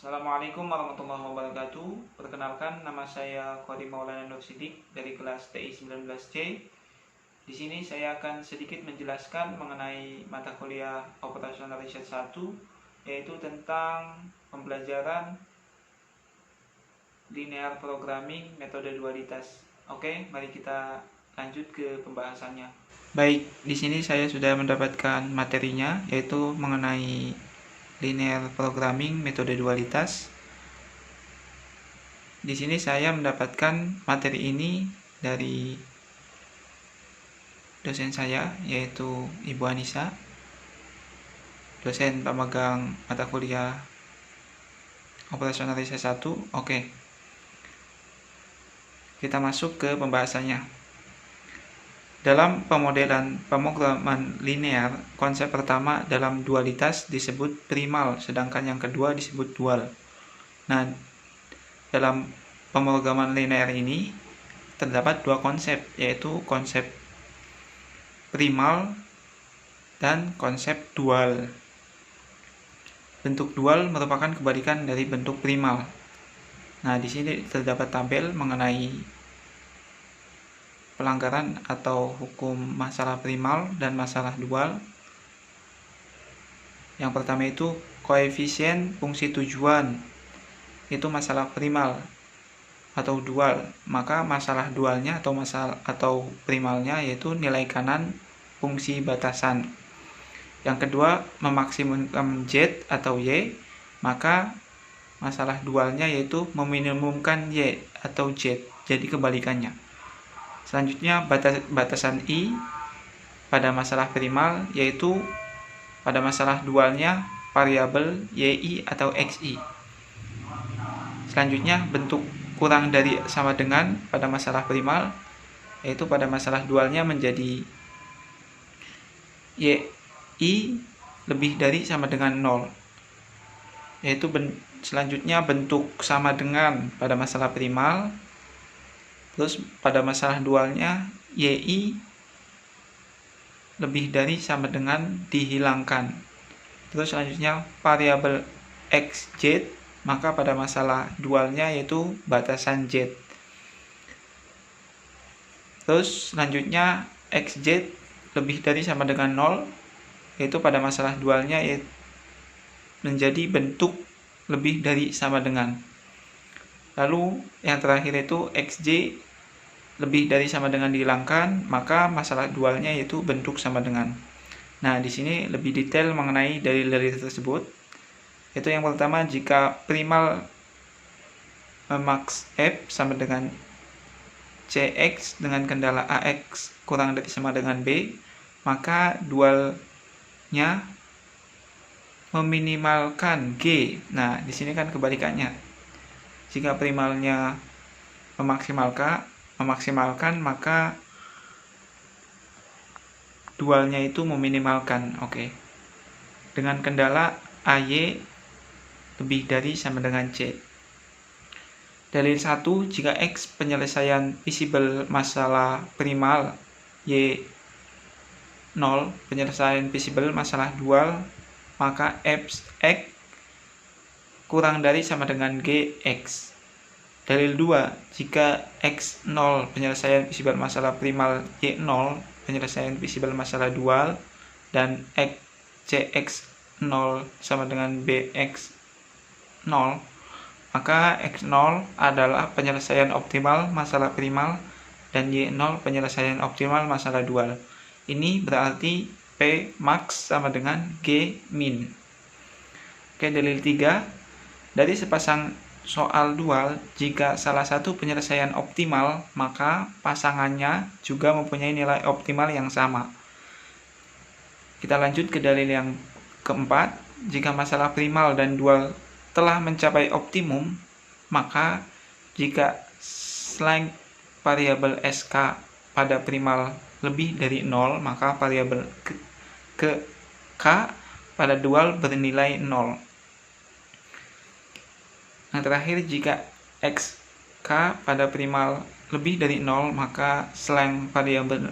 Assalamualaikum warahmatullahi wabarakatuh. Perkenalkan, nama saya Qori Maulana Nur Sidik dari kelas TI 19C. Di sini saya akan sedikit menjelaskan mengenai mata kuliah Operasional Riset 1, yaitu tentang pembelajaran linear programming metode dualitas. Oke, mari kita lanjut ke pembahasannya. Baik, di sini saya sudah mendapatkan materinya, yaitu mengenai linear programming metode dualitas. Di sini saya mendapatkan materi ini dari dosen saya, yaitu Ibu Anissa, dosen pemegang mata kuliah Operasional Riset 1. Oke, kita masuk ke pembahasannya. Dalam pemodelan pemrograman linear, konsep pertama dalam dualitas disebut primal, sedangkan yang kedua disebut dual. Nah, dalam pemrograman linear ini terdapat dua konsep, yaitu konsep primal dan konsep dual. Bentuk dual merupakan kebalikan dari bentuk primal. Nah, di sini terdapat tabel mengenai pelanggaran atau hukum masalah primal dan masalah dual. Yang pertama itu koefisien fungsi tujuan, itu masalah primal atau dual. Maka masalah dualnya atau primalnya yaitu nilai kanan fungsi batasan. Yang kedua, memaksimumkan Z atau Y, maka masalah dualnya yaitu meminimumkan Y atau Z, jadi kebalikannya. Selanjutnya, batasan I pada masalah primal, yaitu pada masalah dualnya variabel YI atau XI. Selanjutnya, bentuk kurang dari sama dengan pada masalah primal, yaitu pada masalah dualnya menjadi YI lebih dari sama dengan 0. Yaitu selanjutnya bentuk sama dengan pada masalah primal. Terus pada masalah dualnya YI lebih dari sama dengan dihilangkan. Terus selanjutnya variabel XZ, maka pada masalah dualnya yaitu batasan Z. Terus selanjutnya XZ lebih dari sama dengan 0, yaitu pada masalah dualnya yaitu menjadi bentuk lebih dari sama dengan. Lalu yang terakhir itu XJ lebih dari sama dengan dihilangkan, maka masalah dualnya yaitu bentuk sama dengan. Nah, di sini lebih detail mengenai dalil-dalil tersebut. Itu yang pertama, jika primal max F sama dengan CX dengan kendala AX kurang dari sama dengan B, maka dualnya meminimalkan G. Nah, di sini kan kebalikannya. Jika primalnya memaksimalkan, maka dualnya itu meminimalkan. Oke. Dengan kendala AY lebih dari sama dengan C. Dalil 1, jika X penyelesaian visible masalah primal, Y 0 penyelesaian visible masalah dual, maka X kurang dari sama dengan GX. Dalil 2, jika X 0 penyelesaian visible masalah primal, Y 0 penyelesaian visible masalah dual, dan CX 0 sama dengan BX 0, maka X 0 adalah penyelesaian optimal masalah primal dan Y 0 penyelesaian optimal masalah dual. Ini berarti P max sama dengan G min. Oke, dalil 3, dari sepasang soal dual, jika salah satu penyelesaian optimal, maka pasangannya juga mempunyai nilai optimal yang sama. Kita lanjut ke dalil yang keempat, jika masalah primal dan dual telah mencapai optimum, maka jika slang variabel SK pada primal lebih dari 0, maka variabel K pada dual bernilai 0. Yang terakhir, jika XK pada primal lebih dari 0, maka slang variabel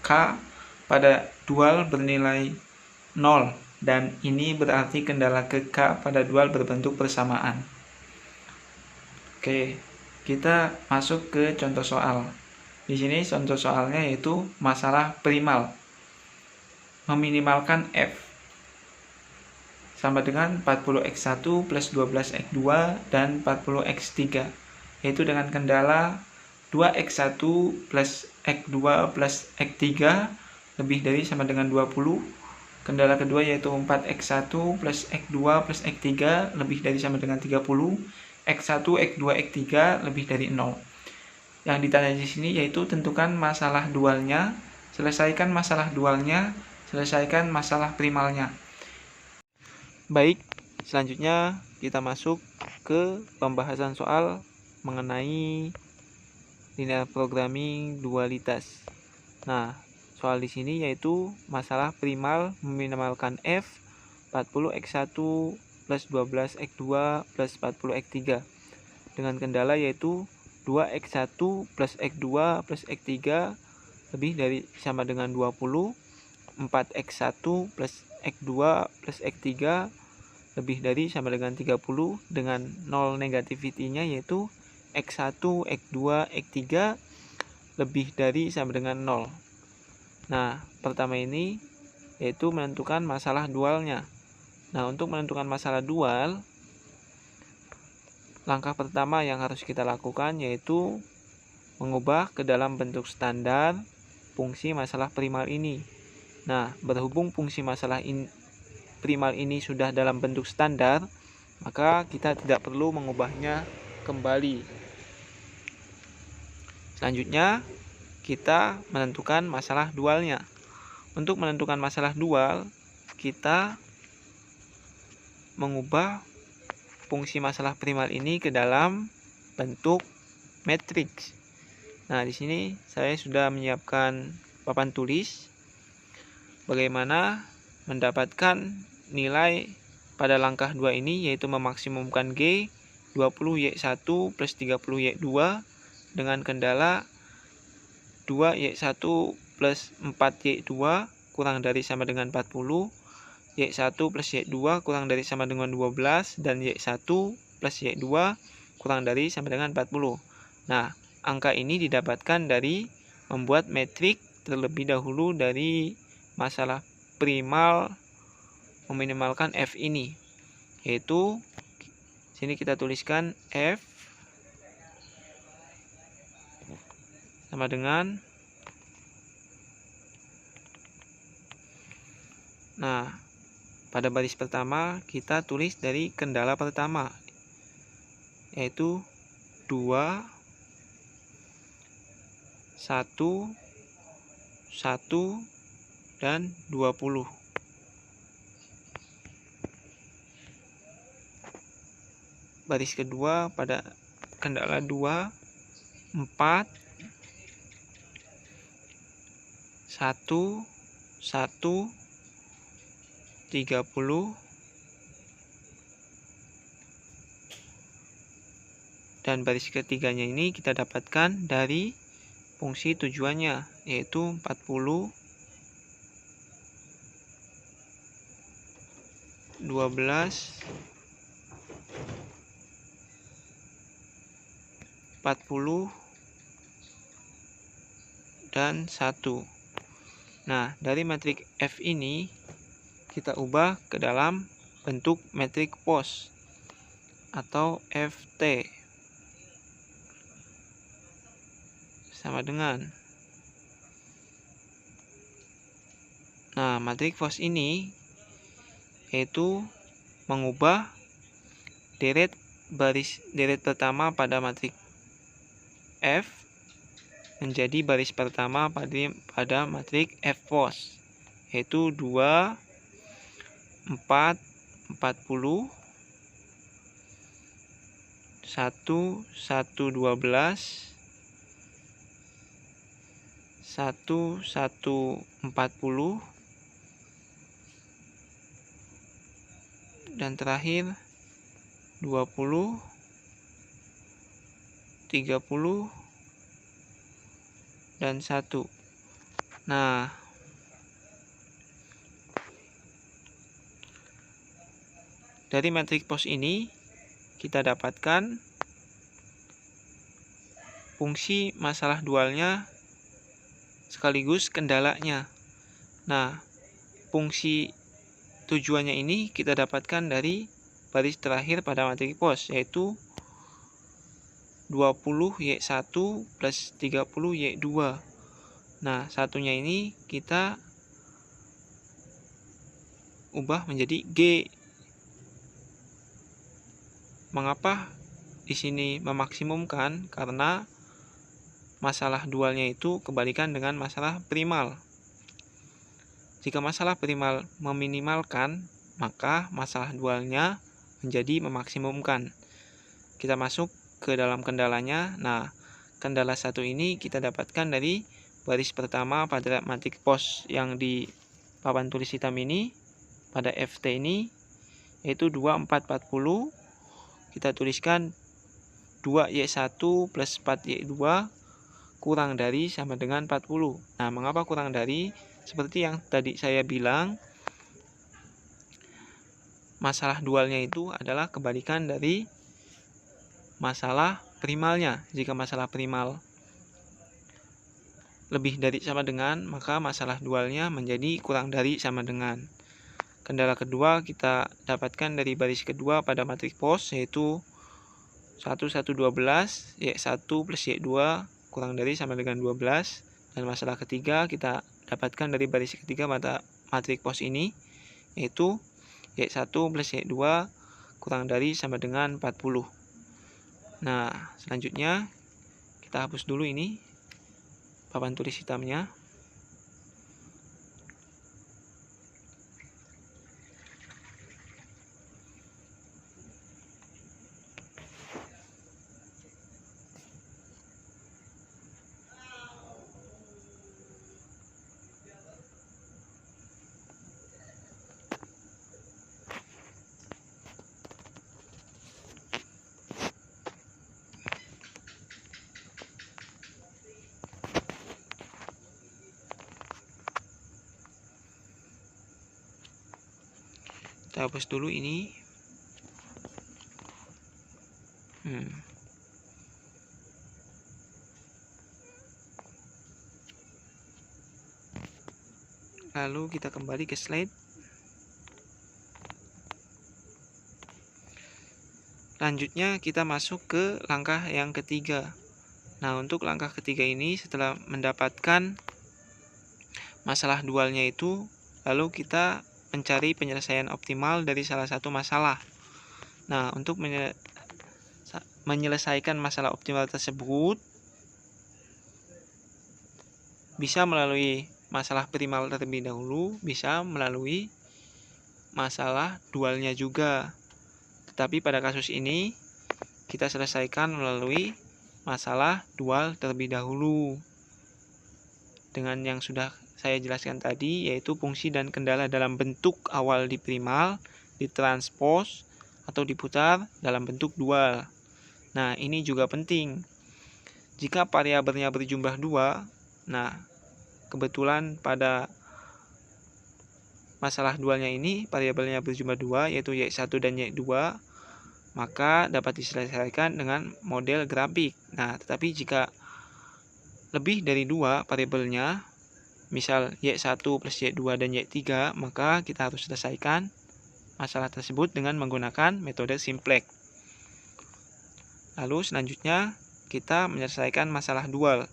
K pada dual bernilai 0. dan ini berarti kendala ke K pada dual berbentuk persamaan. Oke, kita masuk ke contoh soal. Di sini contoh soalnya yaitu masalah primal. Meminimalkan F sama dengan 40x1 plus 12x2 dan 40x3, yaitu dengan kendala 2x1 plus x2 plus x3 lebih dari sama dengan 20. Kendala kedua yaitu 4x1 plus x2 plus x3 lebih dari sama dengan 30. x1, x2, x3 lebih dari 0. Yang ditanya di sini yaitu tentukan masalah dualnya, selesaikan masalah dualnya, selesaikan masalah primalnya. Baik, selanjutnya kita masuk ke pembahasan soal mengenai linear programming dualitas. Nah, soal di sini yaitu masalah primal meminimalkan F 40x1 plus 12x2 plus 40x3 dengan kendala yaitu 2x1 plus x2 plus x3 lebih dari sama dengan 20, 4x1 plus x2 plus x3 lebih dari sama dengan 30 dengan 0 negativity-nya yaitu x1, x2, x3 lebih dari sama dengan 0. Nah, pertama ini yaitu menentukan masalah dualnya. Nah, untuk menentukan masalah dual, langkah pertama yang harus kita lakukan yaitu mengubah ke dalam bentuk standar fungsi masalah primal ini. Nah, berhubung fungsi masalah primal ini sudah dalam bentuk standar, maka kita tidak perlu mengubahnya kembali. Selanjutnya, kita menentukan masalah dualnya. Untuk menentukan masalah dual, kita mengubah fungsi masalah primal ini ke dalam bentuk matriks. Nah, di sini saya sudah menyiapkan papan tulis bagaimana mendapatkan nilai pada langkah 2 ini, yaitu memaksimumkan G 20Y1 plus 30Y2 dengan kendala 2Y1 plus 4Y2 kurang dari sama dengan 40, Y1 plus Y2 kurang dari sama dengan 12, dan Y1 plus Y2 kurang dari sama dengan 40. Nah, angka ini didapatkan dari membuat metrik terlebih dahulu dari masalah primal meminimalkan F ini, yaitu sini kita tuliskan F sama dengan, nah, pada baris pertama kita tulis dari kendala pertama yaitu 2 1 1 dan 20. Baris kedua pada kendala 2 4 1 1 30 dan baris ketiganya ini kita dapatkan dari fungsi tujuannya yaitu 40 12 40 dan 1. Nah, dari metrik F ini kita ubah ke dalam bentuk metrik pos atau FT sama dengan, nah, metrik pos ini yaitu mengubah deret pertama pada matrik F menjadi baris pertama pada matrik F pos, yaitu 2 4 40 1 1 12 1 1 40 dan terakhir 20 30 dan 1. Nah, Dari matriks pos ini kita dapatkan fungsi masalah dualnya sekaligus kendalanya. Nah, fungsi tujuannya ini kita dapatkan dari baris terakhir pada matriks pos, yaitu 20Y1 plus 30Y2. Nah, satunya ini kita ubah menjadi G. Mengapa di sini memaksimumkan? Karena masalah dualnya itu kebalikan dengan masalah primal. Jika masalah primal meminimalkan, maka masalah dualnya menjadi memaksimumkan. Kita masuk ke dalam kendalanya. Nah, kendala satu ini kita dapatkan dari baris pertama pada matriks pos yang di papan tulis hitam ini, pada FT ini, yaitu 2, 4, 40. Kita tuliskan 2Y1 plus 4Y2 kurang dari sama dengan 40. Nah, mengapa kurang dari? Seperti yang tadi saya bilang, masalah dualnya itu adalah kebalikan dari masalah primalnya. Jika masalah primal lebih dari sama dengan, maka masalah dualnya menjadi kurang dari sama dengan. Kendala kedua kita dapatkan dari baris kedua pada matriks pos, yaitu 1, 1, 12, Y1 plus Y2 kurang dari sama dengan 12. Dan masalah ketiga kita dapatkan dari baris ketiga pada matriks pos ini, yaitu Y1 plus Y2 kurang dari sama dengan 40. Nah, selanjutnya kita hapus dulu ini papan tulis hitamnya. Kita hapus dulu ini. Lalu kita kembali ke slide. Lanjutnya kita masuk ke langkah yang ketiga. Nah, untuk langkah ketiga ini setelah mendapatkan masalah dualnya itu, lalu kita mencari penyelesaian optimal dari salah satu masalah. Nah, untuk menyelesaikan masalah optimal tersebut bisa melalui masalah primal terlebih dahulu, bisa melalui masalah dualnya juga. Tetapi pada kasus ini kita selesaikan melalui masalah dual terlebih dahulu. Dengan yang sudah saya jelaskan tadi, yaitu fungsi dan kendala dalam bentuk awal di primal, ditranspos, atau diputar dalam bentuk dual. Nah, ini juga penting. Jika variabelnya berjumlah 2, nah, kebetulan pada masalah dualnya ini, variabelnya berjumlah 2, yaitu Y1 dan Y2, maka dapat diselesaikan dengan model grafik. Nah, tetapi jika lebih dari 2 variabelnya, misal Y1 plus Y2 dan Y3, maka kita harus selesaikan masalah tersebut dengan menggunakan metode simplex. Lalu selanjutnya kita menyelesaikan masalah dual.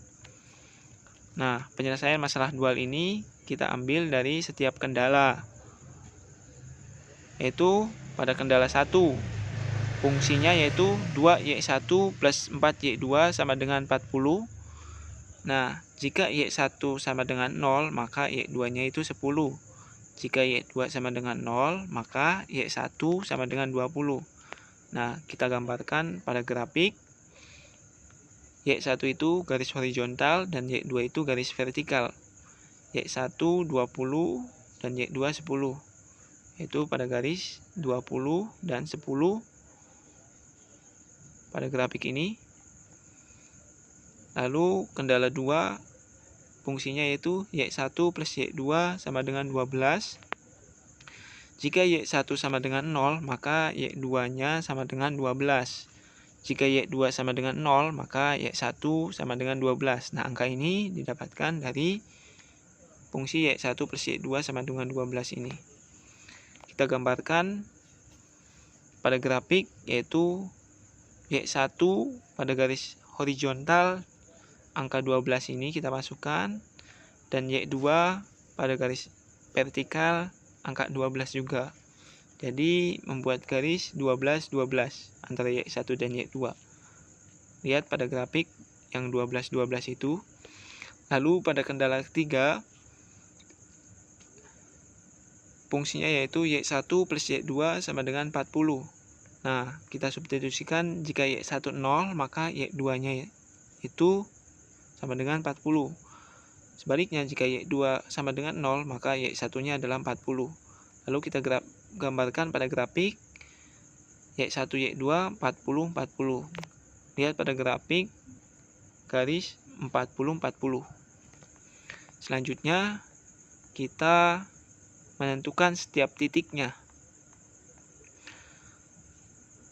Nah, penyelesaian masalah dual ini kita ambil dari setiap kendala, yaitu pada kendala 1, fungsinya yaitu 2Y1 plus 4Y2 sama dengan 40. Nah, jika Y1 sama dengan 0, maka Y2-nya itu 10. Jika Y2 sama dengan 0, maka Y1 sama dengan 20. Nah, kita gambarkan pada grafik. Y1 itu garis horizontal dan Y2 itu garis vertikal. Y1 20 dan Y2 10. Yaitu pada garis 20 dan 10 pada grafik ini. Lalu kendala 2, fungsinya yaitu Y1 plus Y2 sama dengan 12. Jika Y1 sama dengan 0, maka Y2-nya sama dengan 12. Jika Y2 sama dengan 0, maka Y1 sama dengan 12. Nah, angka ini didapatkan dari fungsi Y1 plus Y2 sama dengan 12 ini. Kita gambarkan pada grafik, yaitu Y1 pada garis horizontal angka 12 ini kita masukkan, dan Y2 pada garis vertikal angka 12 juga. Jadi membuat garis 12 12 antara Y1 dan Y2. Lihat pada grafik yang 12 12 itu. Lalu pada kendala ketiga, fungsinya yaitu Y1 plus Y2 sama dengan 40. Nah, kita substitusikan, jika Y1 0, maka Y2-nya itu sama dengan 40. Sebaliknya, jika Y2 sama dengan 0, maka Y1-nya adalah 40. Lalu kita gambarkan pada grafik Y1 Y2 40 40. Lihat pada grafik garis 40 40. Selanjutnya kita menentukan setiap titiknya.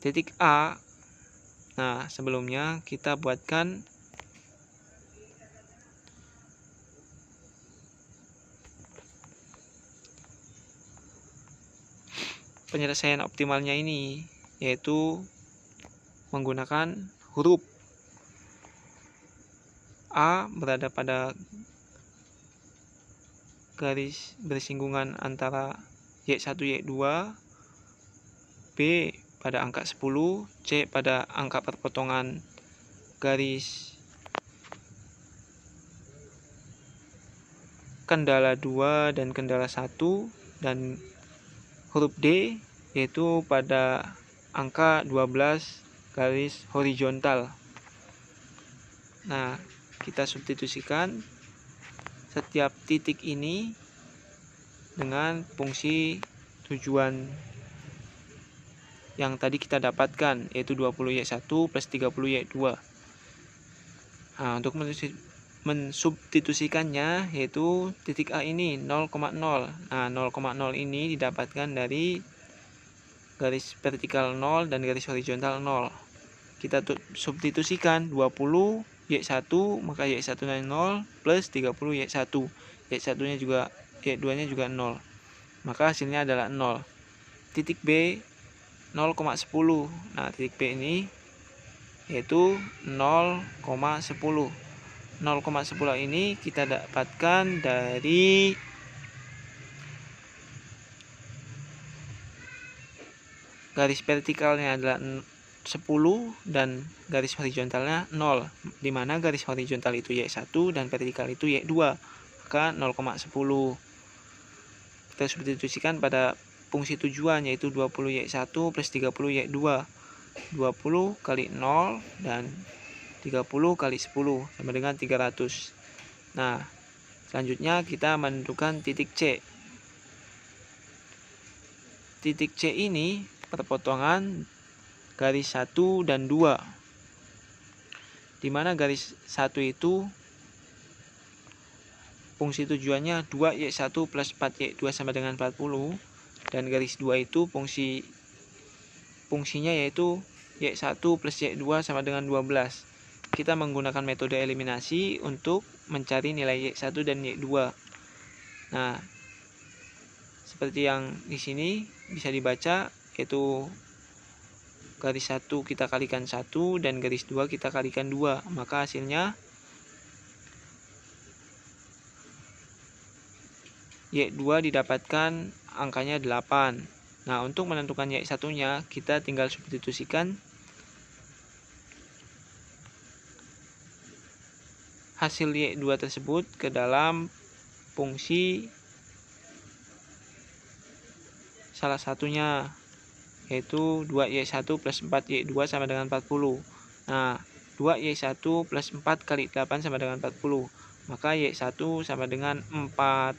Titik A. Nah, sebelumnya kita buatkan penyelesaian optimalnya ini, yaitu menggunakan huruf A berada pada garis bersinggungan antara Y1 Y2, B pada angka 10, C pada angka perpotongan garis kendala 2 dan kendala 1, dan huruf D yaitu pada angka 12 garis horizontal. Nah, kita substitusikan setiap titik ini dengan fungsi tujuan yang tadi kita dapatkan, yaitu 20Y1 plus 30Y2. Nah, untuk mensubstitusikannya, yaitu titik A ini 0,0. Nah, 0,0 ini didapatkan dari garis vertikal 0 dan garis horizontal 0. Kita substitusikan 20Y1, maka Y1-nya 0 plus 30Y1. Y1-nya juga, Y2-nya juga 0. Maka hasilnya adalah 0. Titik B 0,10. Nah, titik B ini yaitu 0,10. 0,10 ini kita dapatkan dari garis vertikalnya adalah 10 dan garis horizontalnya 0, di mana garis horizontal itu Y1 dan vertikal itu Y2, maka 0,10. Kita substitusikan pada fungsi tujuan, yaitu 20Y1 plus 30Y2. 20 kali 0 dan 30 kali 10 sama dengan 300. Nah, selanjutnya kita menentukan titik C. Titik C ini perpotongan garis 1 dan 2, di mana garis 1 itu fungsi tujuannya 2Y1 plus 4Y2 sama dengan 40, dan garis 2 itu fungsinya yaitu Y1 plus Y2 sama dengan 12. Kita menggunakan metode eliminasi untuk mencari nilai Y1 dan Y2. Nah, seperti yang di sini bisa dibaca, yaitu garis 1 kita kalikan 1 dan garis 2 kita kalikan 2, maka hasilnya Y2 didapatkan angkanya 8. Nah, untuk menentukan Y1-nya, kita tinggal substitusikan hasil Y2 tersebut ke dalam fungsi salah satunya, yaitu 2Y1 plus 4Y2 sama dengan 40. Nah, 2Y1 plus 4 kali 8 sama dengan 40. Maka Y1 sama dengan 4.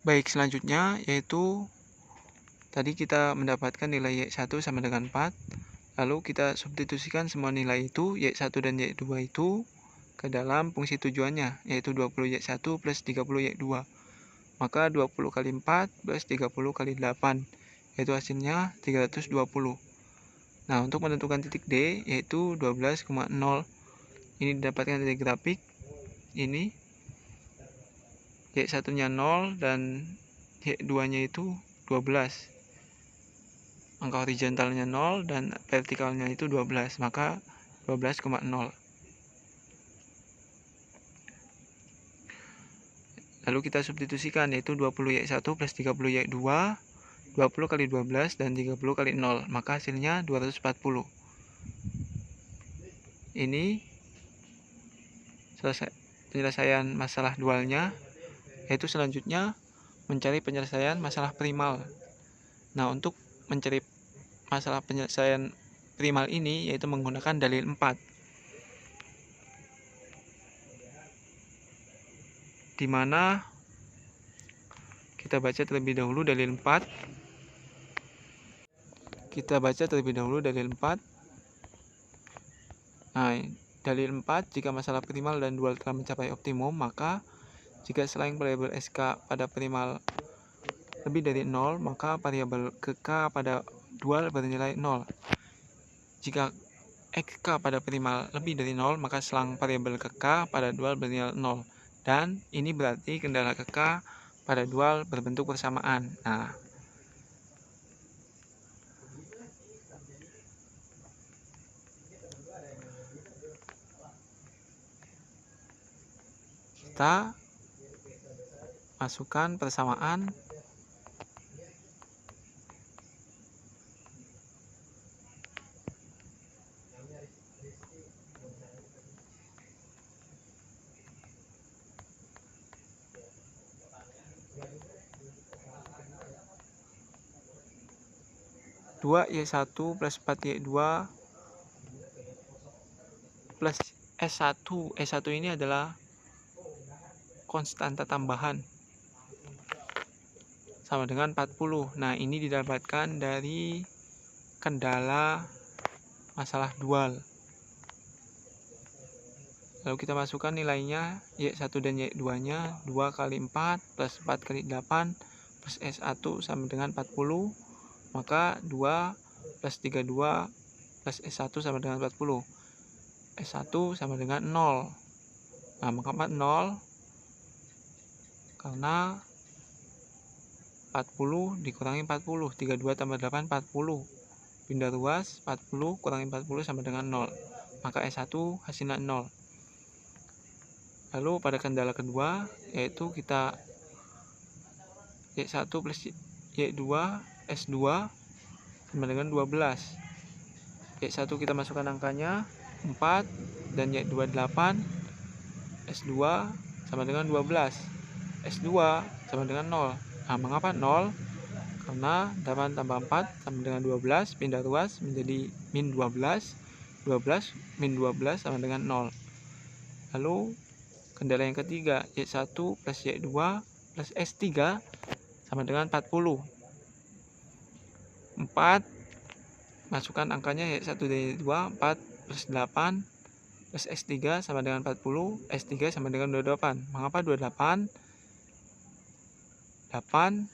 Baik, selanjutnya yaitu tadi kita mendapatkan nilai Y1 sama dengan 4. Lalu kita substitusikan semua nilai itu, Y1 dan Y2 itu, ke dalam fungsi tujuannya, yaitu 20Y1 plus 30Y2. maka 20 kali 4 plus 30 kali 8, yaitu hasilnya 320. Nah, untuk menentukan titik D, yaitu 12,0. Ini didapatkan dari grafik ini. Y1-nya 0 dan Y2-nya itu 12. Angka horizontalnya 0 dan vertikalnya itu 12, maka 12,0. Lalu kita substitusikan, yaitu 20Y1 plus 30Y2, 20 kali 12 dan 30 kali 0, maka hasilnya 240. Ini selesai penyelesaian masalah dualnya, yaitu selanjutnya mencari penyelesaian masalah primal. Nah, untuk mencari masalah penyelesaian primal ini, yaitu menggunakan dalil 4, di mana kita baca terlebih dahulu dalil 4. Nah, dalil 4, jika masalah primal dan dual telah mencapai optimum, maka jika selain variabel SK pada primal lebih dari 0, maka variabel KK pada dual bernilai 0. Jika XK pada primal lebih dari 0, maka selang variabel KK pada dual bernilai 0. Dan ini berarti kendala KK pada dual berbentuk persamaan. Nah, kita masukkan persamaan dua Y1 plus 4Y2 plus S1. S1 ini adalah konstanta tambahan sama dengan 40. Nah, ini didapatkan dari kendala masalah dual. Lalu kita masukkan nilainya, Y1 dan Y2-nya 2 kali 4 plus 4 kali 8 plus S1 sama dengan 40, maka 2 plus 32 plus S1 sama dengan 40. S1 sama dengan 0. Nah, maka 0 karena 40 dikurangi 40, 32 tambah 8 40. Pindah ruas, 40 kurangi 40 sama dengan 0. Maka S1 hasilnya 0. Lalu pada kendala kedua, yaitu kita Y1 plus Y2 S2 sama dengan 12. Y1 kita masukkan angkanya 4 dan Y2 8. S2 sama dengan 12. S2 sama dengan 0. Nah, mengapa 0? Karena 8 tambah 4 sama dengan 12, pindah ruas menjadi min 12. 12 min 12 sama dengan 0. Lalu kendala yang ketiga, Y1 plus Y2 plus S3 sama dengan 40. 4, masukkan angkanya Y1 dan Y2, 4 plus 8 plus S3 sama dengan 40, S3 sama dengan 28. Mengapa 28? 8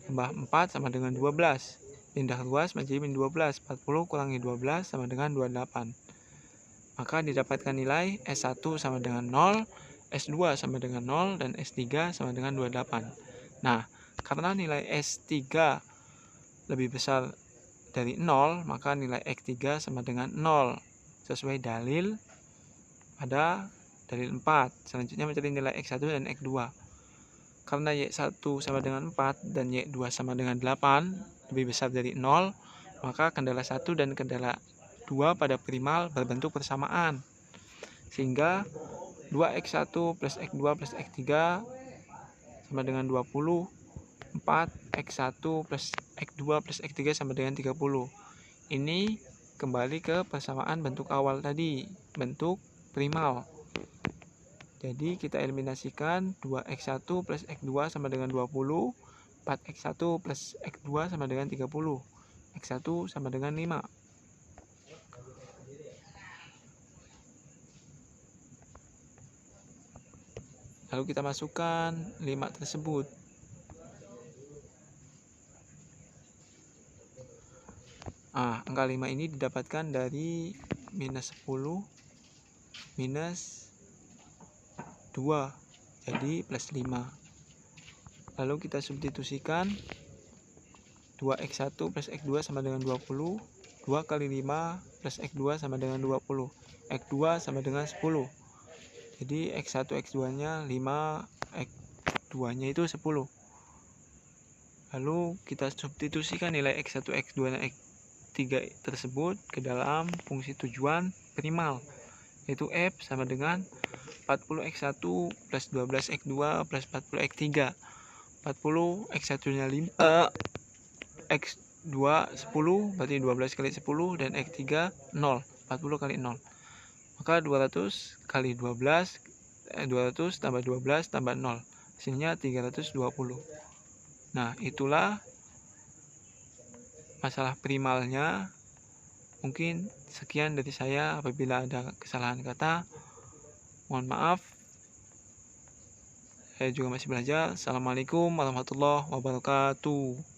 tambah 4 sama dengan 12. Pindah ruas menjadi min 12. 40 kurangi 12 sama dengan 28. Maka didapatkan nilai S1 sama dengan 0, S2 sama dengan 0, dan S3 sama dengan 28. Nah, karena nilai S3 lebih besar dari 0, maka nilai X3 sama dengan 0. Sesuai dalil pada dalil 4. Selanjutnya mencari nilai X1 dan X2. Karena Y1 sama dengan 4 dan Y2 sama dengan 8, lebih besar dari 0, maka kendala 1 dan kendala 2 pada primal berbentuk persamaan. Sehingga 2X1 plus X2 plus X3 sama dengan 20, 4X1 plus X2 plus X3 sama dengan 30. Ini kembali ke persamaan bentuk awal tadi, bentuk primal. Jadi kita eliminasikan 2X1 plus X2 sama dengan 20, 4X1 plus X2 sama dengan 30, X1 sama dengan 5. Lalu kita masukkan 5 tersebut. Angka 5 ini didapatkan dari minus 10 minus 2, jadi plus 5. Lalu kita substitusikan 2x1 plus x2 sama dengan 20. 2 kali 5 plus x2 sama dengan 20. x2 sama dengan 10. Jadi x1 x2 nya 5, x2 nya itu 10. Lalu kita substitusikan nilai x1 x2 dan x3 tersebut ke dalam fungsi tujuan primal, yaitu f sama dengan 40x1 plus 12x2 plus 40x3. 40 x1 nya 5, x2 10, berarti 12 kali 10, dan x3 0, 40 kali 0. Maka 200 kali 12, 200 tambah 12 tambah 0, hasilnya 320. Nah, itulah masalah primalnya. Mungkin sekian dari saya. Apabila ada kesalahan kata, mohon maaf. Saya juga masih belajar. Assalamualaikum warahmatullahi wabarakatuh.